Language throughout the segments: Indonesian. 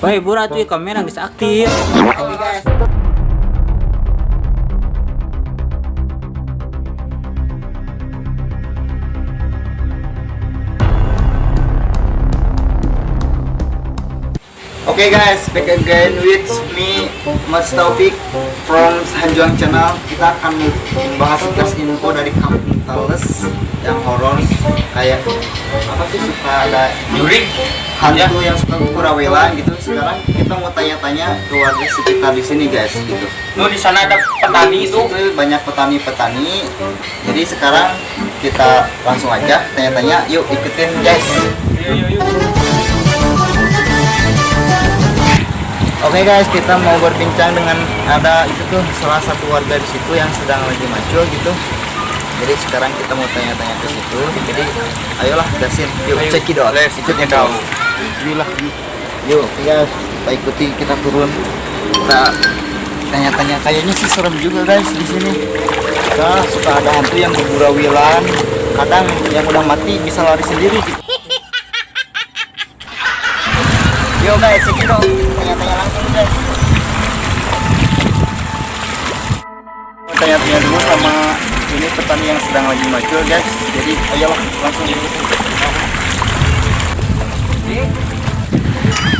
Wah, Bura tuh kamera geus aktif. Oke, guys. Okay guys, back again with me Mas Taufik from Hanjuang Channel. Kita akan membahas sekilas info dari Kampung Tales yang horor, kayak apa sih, suka ada Jurik hantu yang suka kurawelan gitu. Sekarang kita mau tanya-tanya ke warga sekitar di sini guys gitu. di sana ada petani itu. Banyak petani-petani. Jadi sekarang kita langsung aja tanya-tanya. Yuk ikutin guys. Yuk. Oke guys, kita mau berbincang dengan ada itu tuh salah satu warga di situ yang sedang lagi macul gitu. Jadi sekarang kita mau tanya-tanya ke situ. Jadi ayolah gasin, yuk cekidot. Ikutnya dong. Yuk guys, kita ikuti, kita turun. Kita tanya-tanya, kayaknya sih serem juga guys di sini. Kita suka ada hantu yang bergurawilan. Kadang yang udah mati bisa lari sendiri gitu. Yo guys, cekidot. Tanya-tanya langsung guys. Tanya-tanya dulu sama ini petani yang sedang lagi maju guys. Jadi ayolah langsung dulu.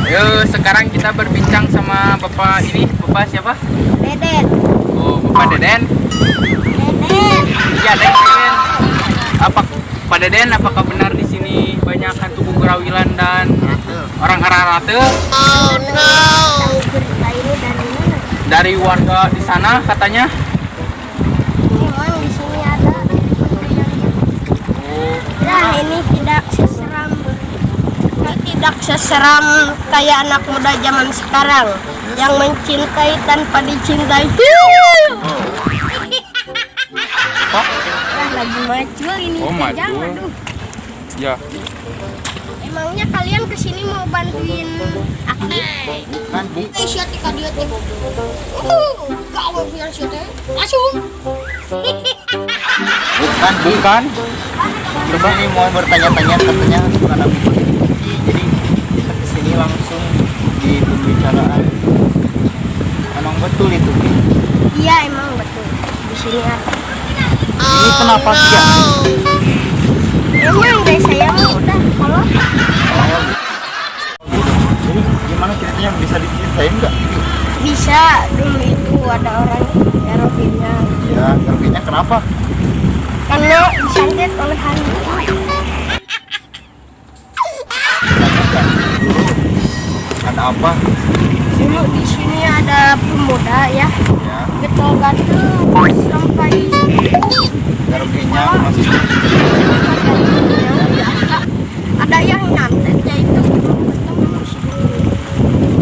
Yuk, sekarang kita berbincang sama Bapak ini. Bapak siapa? Deden. Oh, Bapak Deden. Deden. Iya, Deden. Pak Deden, apakah benar di sini banyak hantu gurawilan dan orang Hararate? Oh no. Berita ini dari mana? Dari warga di sana katanya. Memang di sini ada hantu yang Oh, nah ini tidak seseram kayak anak muda zaman sekarang yang mencintai tanpa dicintai. Nah, lagi maju ini. Oh, maju. Jangan, aduh. ya. Emangnya kalian kesini mau bantuin Aki? Kan bu, Siat ika dia teh. Gawe biar siat teh. Langsung. bukan. Terus ini mau bertanya-tanya, katanya suka ada bukti. Jadi kita kesini langsung di pembicaraan. Emang betul itu Bi? Iya emang betul. Di sini ada. Ini kenapa sih ya? Emang guys saya mau udah kalau Jadi gimana ceritanya, bisa diceritain nggak? bisa dulu itu ada orang Eropinya Ya, ngertinya kenapa? karena disantet oleh hantu. Ada apa? Dulu di sini ada pemuda ya, Ya, gatel-gatel sampai ngertinya masih biasa. Ada yang nyantetnya itu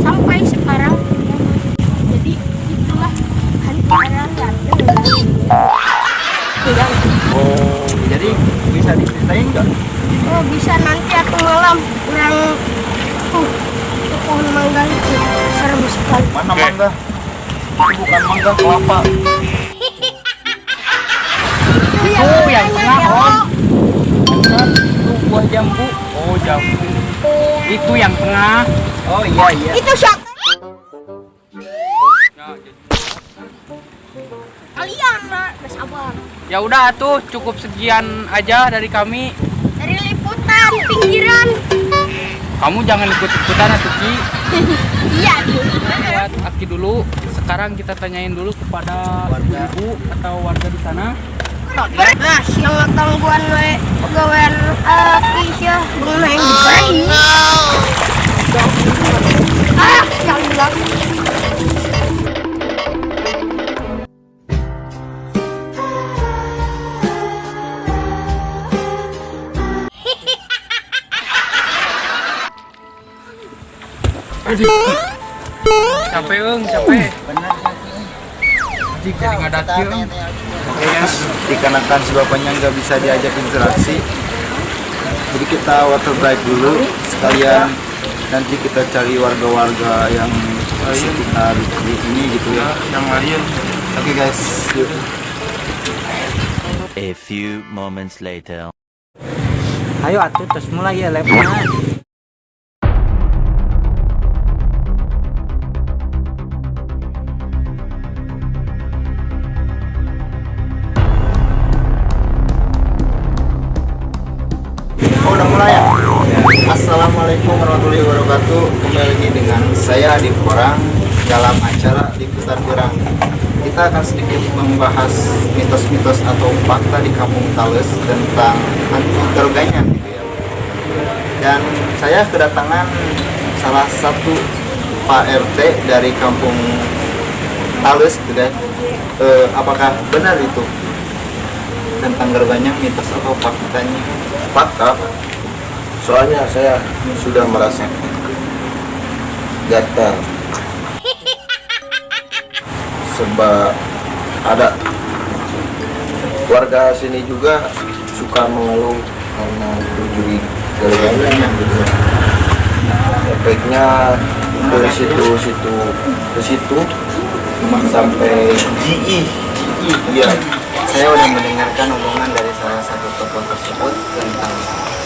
sampai sekarang. Jadi itulah hantu orang gatel. Oh, jadi bisa diceritain nggak? Oh bisa, nanti atau malam kurang itu pohon mangga itu serem sekali. Mana mangga? Itu bukan mangga, kelapa. Oh, yang tengah, Om. Itu buah jambu. Oh, jambu. Itu yang tengah. Oh iya. Itu siapa? Ya, jadi- Kalian lah, sabar. Ya udah tuh, cukup sekian aja dari kami. Dari liputan pinggiran. Kamu jangan ikut-ikutan atuh Ki. Iya. Buat Aki dulu. Sekarang kita tanyain dulu kepada ibu atau warga di sana. Nah, siang tangguan we pegawaian Kisah buneng bayi. Yang bilang Capek, capek. Benar. Jika nggak ada Ki, Eung. Oke guys, dikarenakan si bapaknya nggak bisa diajak interaksi, jadi kita water break dulu sekalian. Nanti kita cari warga-warga yang di sekitar di ini gitu ya. Yang lain. Oke guys, yuk. A few moments later. Ayo atuh terus mulai ya labnya. wabarakatuh. Kembali lagi dengan saya Adip Korang dalam acara Liputan Berang. Kita akan sedikit membahas mitos-mitos atau fakta di Kampung Tales tentang hantu Garoganyang gitu ya. Dan saya kedatangan salah satu Pak RT dari Kampung Tales gitu kan. Apakah benar itu tentang Garoganyang, mitos atau faktanya? Fakta. Soalnya saya sudah merasa gatal. Sebab ada warga sini juga suka mengeluh karena mencuri Garoganyang gitu. Efeknya dari situ sampai GI. Iya. Saya udah mendengarkan omongan dari salah satu tokoh tersebut tentang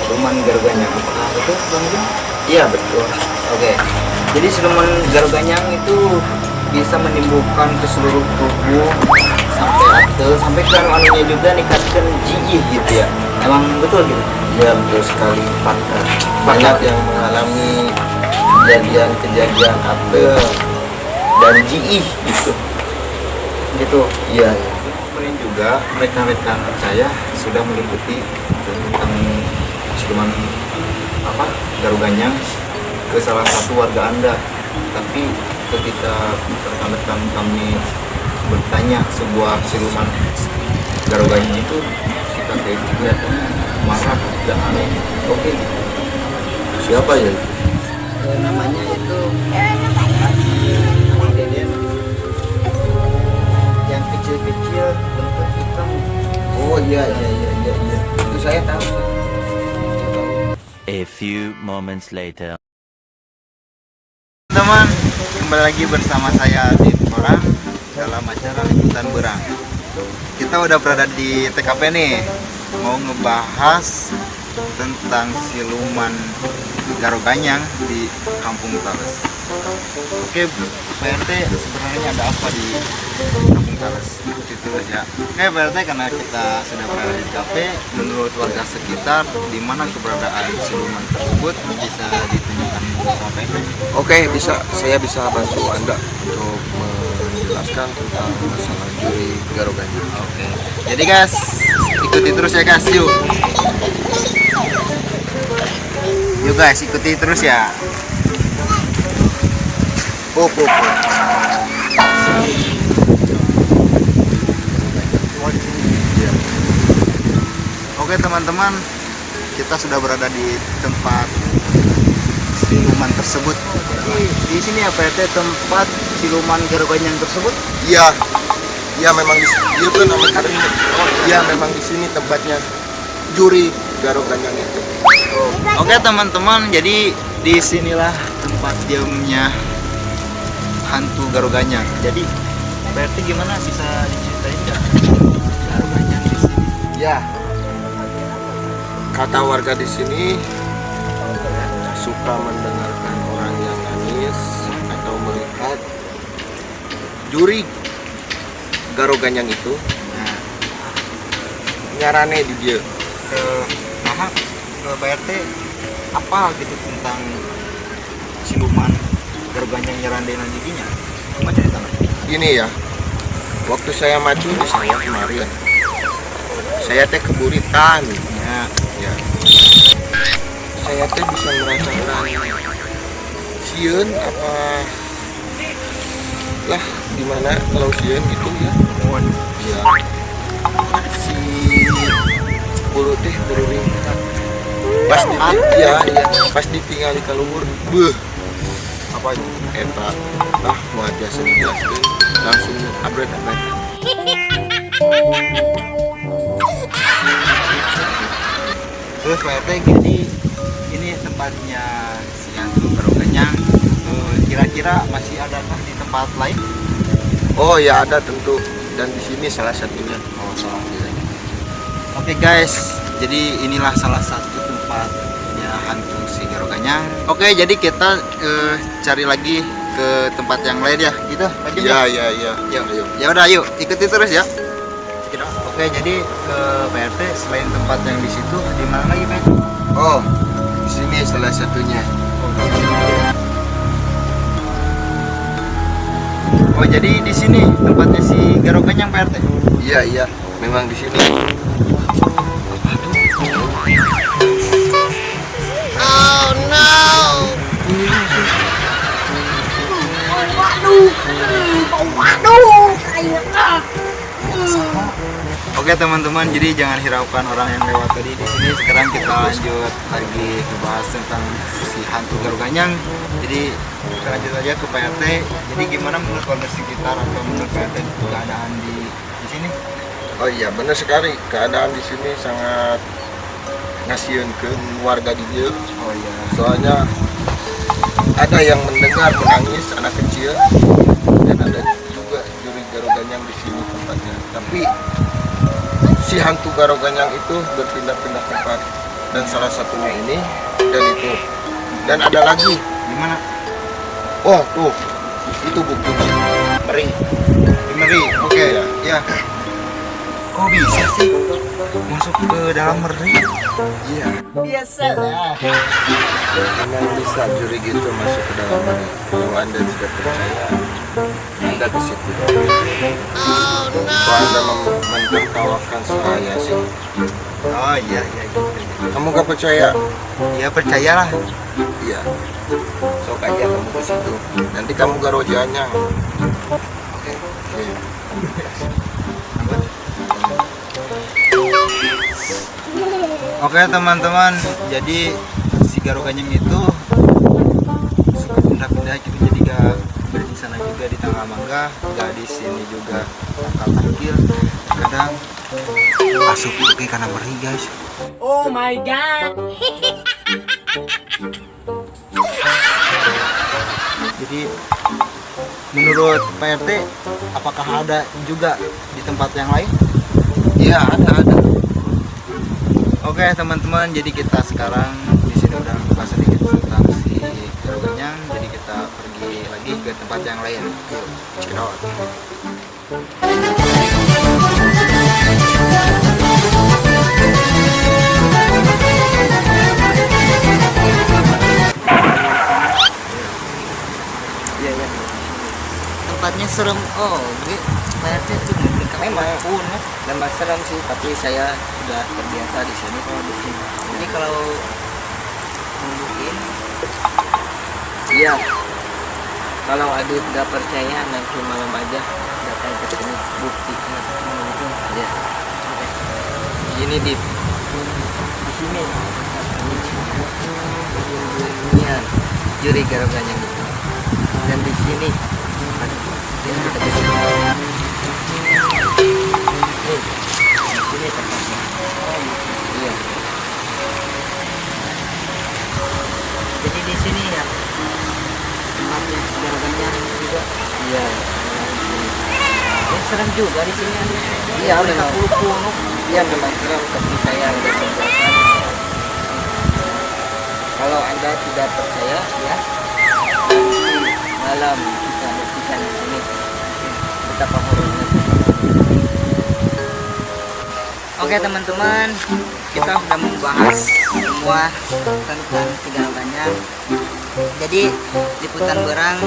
siluman Garoganyang. Apakah betul, Bang Jun? Iya betul. Oke. Jadi siluman Garoganyang itu bisa menimbulkan ke seluruh tubuh sampai atel, sampai ke anunya juga nikatkan GI gitu ya. Emang betul gitu? Ya betul sekali fakta. Banyak yang mengalami kejadian apel dan GI gitu. Gitu. Iya. Kemudian juga rekan-rekan saya sudah meliputi tentang siluman Garoganyang ke salah satu warga Anda. Tapi ketika rekan-rekan kami bertanya sebuah siluman Garoganyang itu, kita kelihatannya marah dan aneh. Oke. Siapa ya? Namanya itu Deden, yang kecil-kecil bentuk hitam. Oh iya. Itu saya tahu. A few moments later. Teman, kembali lagi bersama saya Adip Korang dalam acara Liputan Berang. Kita udah berada di TKP nih, mau ngebahas tentang siluman Garoganyang di Kampung Tales. Oke, Pak RT, sebenarnya ada apa di Kampung Tales? Ikuti terus ya. Oke, Pak RT, karena kita sudah berada di TKP, menurut warga sekitar, di mana keberadaan siluman tersebut bisa ditunjukkan sama Pak RT? Oke, saya bisa bantu Anda untuk menjelaskan tentang masalah juri Garoganyang. Oke. Jadi guys, ikuti terus ya guys, yuk. Yuk guys, ikuti terus ya. Oke teman-teman, kita sudah berada di tempat siluman tersebut. Di sini apa ya tempat siluman Garoganyang tersebut? Iya. Ya memang dia kan nama carinya. Ya memang di sini tempatnya juri Garoganyang itu. Oke teman-teman, jadi di sinilah tempat diamnya hantu Garoganyang. Jadi berarti gimana, bisa diceritain nggak Garoganyang di sini? Ya. Kata warga di sini suka mendengarkan orang yang nangis atau melihat juri Garoganyang itu. Nah, Ngarane di dia. ke PRT apa gitu tentang siluman Garoganyang nyerandenan giginya? Coba cerita nggak? Gini ya. Waktu saya maju di sawah kemarin, saya teh keburitan. Ya. Saya teh bisa merasakan sieun apa lah gimana kalau sieun gitu ya. Ya. Si bulu teh beruring. Pas ditinggal di kaluhur, beuh. Apa itu? Eta mau aja dijelaskeun langsung abret. Terus Pak RT, jadi ini tempatnya si hantu Garoganyang. Kira-kira masih adakah di tempat lain? Oh ya ada tentu, dan di sini salah satunya. Oh, salah satunya. Oke guys, jadi inilah salah satu tempatnya hantu si Garoganyang. Oke, jadi kita cari lagi ke tempat yang lain ya, gitu. Ya. Yuk. Ya udah, yuk ikuti terus ya. Oke, jadi ke PRT selain tempat yang di situ, di mana lagi Pak? Oh, di sini salah satunya. Oh jadi di sini tempatnya si Garoganyang Pak RT? Iya, memang di sini. Waduh, saya Oke teman-teman, jadi jangan hiraukan orang yang lewat tadi di sini. Sekarang kita lanjut lagi ngebahas tentang si hantu Garoganyang. Jadi kita lanjut aja ke Pak RT. Jadi gimana menurut warga sekitar atau menurut Pak RT keadaan di sini? Oh iya, benar sekali. Keadaan di sini sangat ngasihinkeun warga di dieu. Oh iya. Soalnya ada yang mendengar menangis anak kecil dan ada juga juri Garoganyang di sini tempatnya. Tapi si hantu Garoganyang itu berpindah-pindah tempat dan salah satunya ini dan itu dan ada lagi. Gimana? Oh tuh, itu buktinya. Meri. Meri. Oke. Ya. Kok bisa sih masuk ke dalam meri? Iya. Biasalah. Memang bisa juri gitu masuk ke dalam meri. Kalau Anda tidak percaya, Anda ke situ. Kalau Anda mentertawakan saya sih. Oh iya. Kamu gak percaya? Ya percayalah. Iya. Sok aja kamu ke situ. Nanti kamu Garoganyang. Oke. Oke teman-teman, jadi si Garoganyang itu suka pindah-pindah gitu, jadi gak di sana juga di Tangga Mangga, gak di sini juga takil. Kadang masuk ke karena meri guys. Oh my god. Jadi menurut Pak RT, apakah ada juga di tempat yang lain? Iya, ada. Oke teman-teman, jadi kita sekarang di sini udah bahas sedikit tentang si Garoganyang. Jadi kita pergi lagi ke tempat yang lain. Yuk, check it out. Iya. Tempatnya serem. Oh, gue Pak RT tuh memang pun Nambah serem sih, tapi saya sudah terbiasa di sini. Jadi kalau mungkin Iya. Kalau Adit nggak percaya, nanti malam aja datang ke sini buktinya. Ya. Ini di sini. Ini juri Garoganyang itu. Dan di sini kita ke sini. Nih, ini tempatnya. Iya. jadi di sini ya tempatnya Garoganyang juga. Iya. Ya, serem juga di sini ada. Iya, mereka memang. puluh-puluh. Iya, memang serem, tapi saya udah terbiasa. Kalau Anda tidak percaya, ya malam kita buktikan di sini betapa horornya. Oke teman-teman, kita sudah membahas semua tentang si Garoganyang. Jadi liputan berang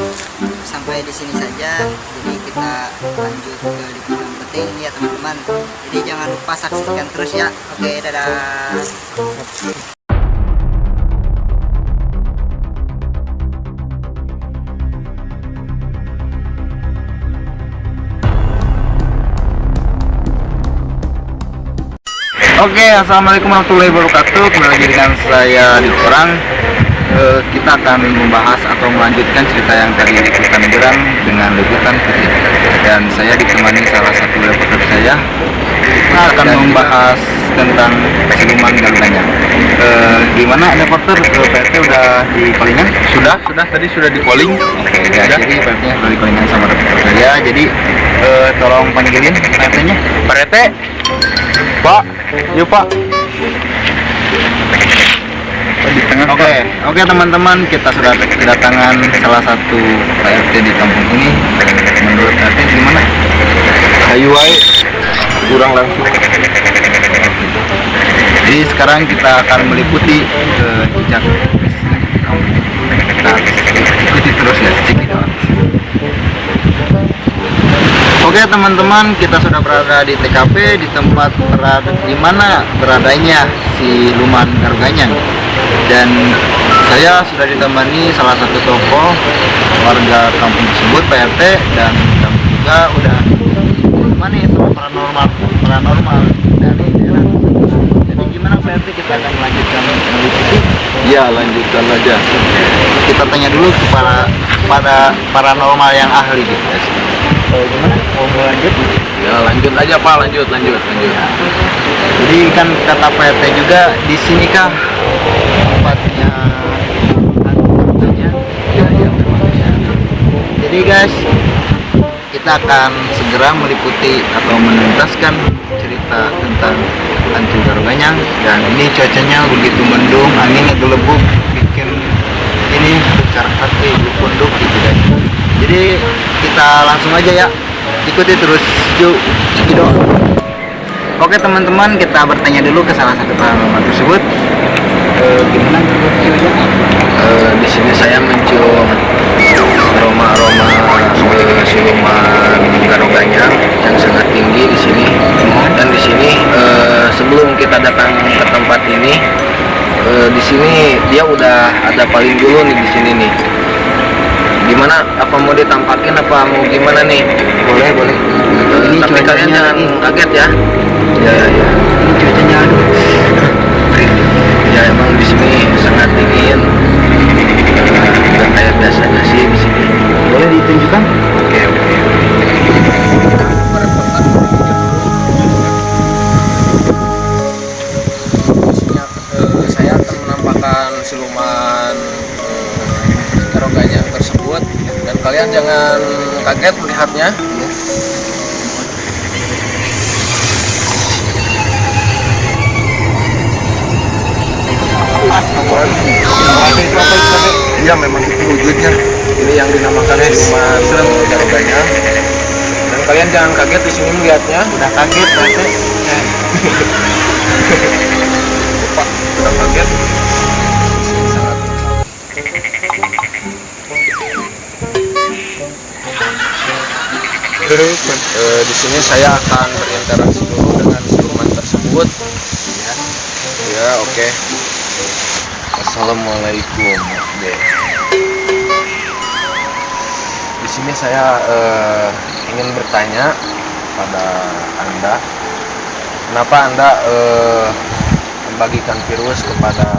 sampai di sini saja. Jadi kita lanjut ke liputan penting ya teman-teman. Jadi jangan lupa saksikan terus ya. Oke, dadah. Oke, assalamualaikum warahmatullahi wabarakatuh. Kembali lagi dengan saya di Orang. Kita akan membahas atau melanjutkan cerita yang tadi liputan berang dengan liputan putih. Dan saya ditemani salah satu reporter saya. Kita akan membahas tentang siluman Garoganyang. Gimana reporter? PRT udah di Palingan? Sudah tadi sudah di polling. Oke, ya, jadi PRT-nya sudah di Palingan sama reporter saya. Jadi tolong panggilin PRT-nya. PRT, Pak, yuk Pak. Oke teman-teman, kita sudah kedatangan salah satu PRT di kampung ini. Menurut PRT gimana? Ayo wae, kurang langsung. Jadi sekarang kita akan meliputi jejak kampung. Kita ikuti terus ya, cek it out. teman-teman, kita sudah berada di TKP, di tempat di mana beradanya si Luman Garoganyang. Dan saya sudah ditemani salah satu tokoh warga kampung tersebut, Pak RT, dan kami juga udah ditemani sama paranormal dari daerah tersebut. Jadi gimana Pak RT, kita akan melanjutkan meliputi? Ya, lanjutkan aja. Kita tanya dulu kepada paranormal yang ahli gitu guys. Gimana? Mau lanjut? Ya, lanjut aja Pak, lanjut. Jadi kan kata Pak RT juga di sini kan tempatnya hantu-hantunya ya memang ya. Jadi guys, kita akan segera meliputi atau menuntaskan cerita tentang hantu Garoganyang. Dan ini cuacanya begitu mendung, anginnya gelembung, bikin ini bicara hati berpunduk gitu guys. Jadi kita langsung aja ya, ikuti terus yuk video. Oke teman-teman, kita bertanya dulu ke salah satu paranormal tersebut. Gimana videonya? Di sini saya mencium aroma-aroma siluman Garoganyang yang sangat tinggi di sini. Dan di sini sebelum kita datang ke tempat ini, di sini dia udah ada paling dulu nih di sini nih. Gimana? Apa mau ditampakin apa mau gimana nih? Boleh. Ini Tapi kalian cuacanya jangan kaget ya. Ya. Ini cuacanya aduh. Ya emang di sini sangat dingin. Nggak kayak biasanya sih di sini. Boleh ditunjukkan? Oke. Saya akan menampakkan siluman Garoganyang tersebut dan kalian jangan kaget melihatnya. Iya memang itu wujudnya. Ini yang dinamakan siluman Garoganyang. Dan kalian jangan kaget di sini melihatnya. Udah kaget berarti. Pak, udah kaget. Sangat. Di sini saya akan berinteraksi dulu dengan siluman tersebut. Ya, oke. Assalamualaikum. Di sini saya ingin bertanya pada Anda, kenapa Anda membagikan virus kepada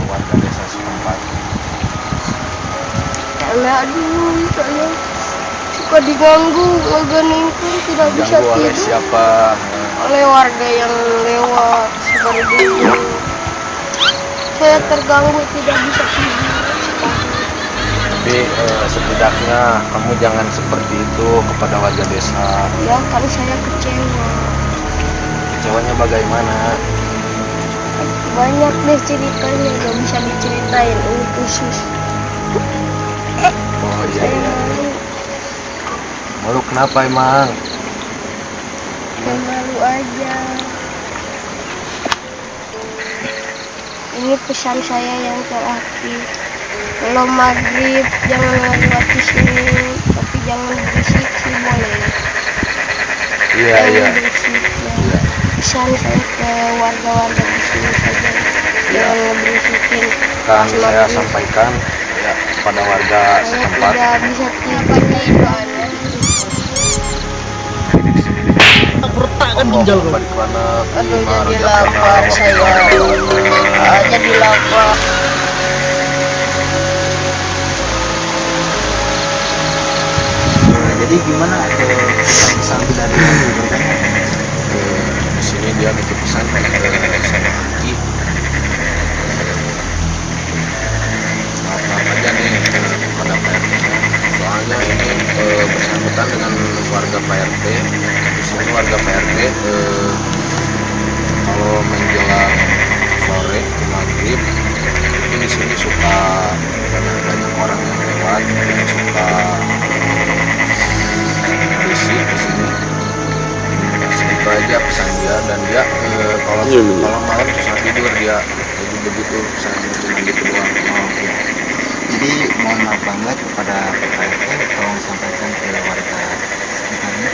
warga desa setempat? Karena aduh, saya suka diganggu, ngegeningku tidak bisa Diganggu oleh tidur siapa? oleh warga yang lewat seperti itu. Saya terganggu, tidak bisa tidur. Tapi setidaknya kamu jangan seperti itu kepada warga desa. Ya, kan saya kecewa. Kecewanya bagaimana? Banyak deh ceritanya, gak bisa diceritain, ini khusus. Oh iya, Saya iya. malu, Malu kenapa emang? saya malu aja. Ini pesan saya yang terakhir. Kalau maghrib jangan lewati sini, tapi jangan berisik sih boleh. Iya, Jangan iya. berisik ya. Pesan saya ke warga-warga di sini saja. Jangan ngeberisikin. Kan Pas saya maghrib. sampaikan ya, kepada warga Saya setempat. tidak bisa tidur soalnya. Allah barik lana Aduh, fima jadi razaqtana lapar wa saya. qina adzabannar. Jadi lapar. Nah, jadi gimana pesan-pesan dari hantu Garoganyang? Di sini dia nitip pesan saya lagi. Maaf aja nih kepada Pak RT. Soalnya ini bersangkutan dengan warga Pak RT. Di sini warga Pak RT kalau menjelang sore ke maghrib itu di sini suka banyak orang yang lewat, suka berisik di sini. Segitu aja pesan dia, dan dia kalau malam susah tidur dia. Jadi begitu pesan cuma gitu doang. Jadi mohon maaf banget kepada Pak RT, tolong sampaikan ke warga sekitarnya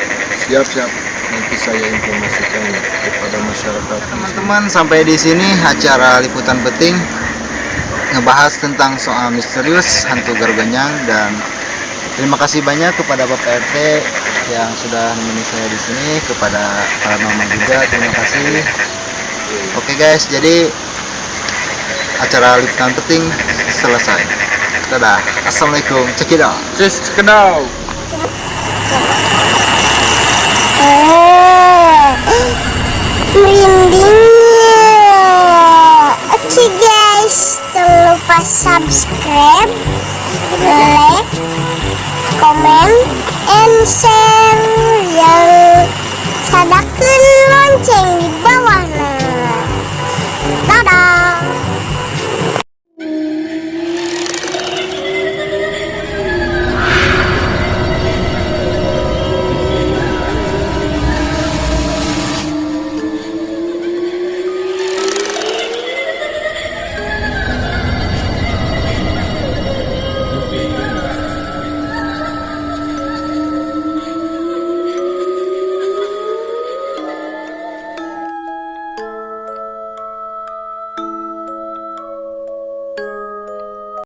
Siap. Nanti saya informasikan kepada masyarakat. Teman-teman, sampai di sini acara liputan penting ngebahas tentang soal misterius hantu Garoganyang, dan terima kasih banyak kepada Bapak RT yang sudah menemani saya di sini, kepada paranormal juga terima kasih. Oke guys, jadi acara liputan penting selesai. Dadah, assalamualaikum, cekidot. Just kenal. Merindingnya. Oke guys, jangan lupa subscribe, like, comment, and share. Yang sadakeun lonceng di bawah.